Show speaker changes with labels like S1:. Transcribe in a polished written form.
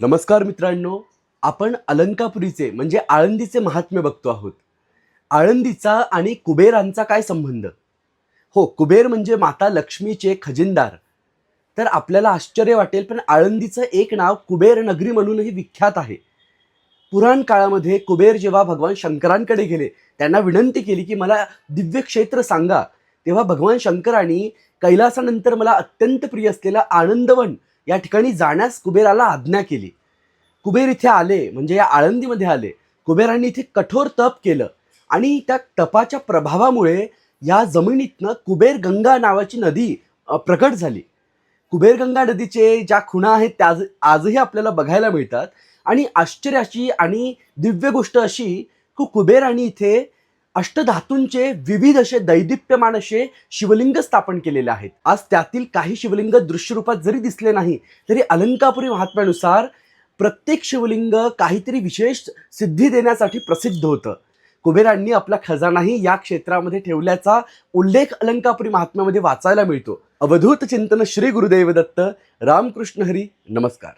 S1: नमस्कार मित्रांनो, आपण अलंकापुरीचे म्हणजे आळंदीचे महात्म्य बघतो आहोत. आळंदीचा आणि कुबेरांचा काय संबंध? हो, कुबेर म्हणजे माता लक्ष्मीचे खजिनदार. तर आपल्याला आश्चर्य वाटेल, पण आळंदीचं एक नाव कुबेर नगरी म्हणूनही विख्यात आहे. पुराण काळामध्ये कुबेर जेव्हा भगवान शंकरांकडे गेले, त्यांना विनंती केली की मला दिव्य क्षेत्र सांगा, तेव्हा भगवान शंकरांनी कैलासानंतर मला अत्यंत प्रिय असलेला आनंदवन या ठिकाणी जाण्यास कुबेराला आज्ञा केली. कुबेर इथे आले म्हणजे या आळंदीमध्ये आले. कुबेरांनी इथे कठोर तप केलं आणि त्या तपाच्या प्रभावामुळे या जमिनीतनं कुबेर गंगा नावाची नदी प्रकट झाली. कुबेरगंगा नदीचे ज्या खुणा आहेत त्या आजही आपल्याला बघायला मिळतात. आणि आश्चर्याची आणि दिव्य गोष्ट अशी की कुबेरांनी इथे अष्टधातूंचे विविध असे दैदिप्यमान असे शिवलिंग स्थापन केलेले आहेत. आज त्यातील काही शिवलिंग दृश्य रूपात जरी दिसले नाही तरी अलंकापुरी महात्म्यानुसार प्रत्येक शिवलिंग काहीतरी विशेष सिद्धी देण्यासाठी प्रसिद्ध होतं. कुबेरांनी आपला खजानाही या क्षेत्रामध्ये ठेवल्याचा उल्लेख अलंकापुरी महात्म्यामध्ये वाचायला मिळतो. अवधूत चिंतन श्री गुरुदेव दत्त. रामकृष्ण हरी. नमस्कार.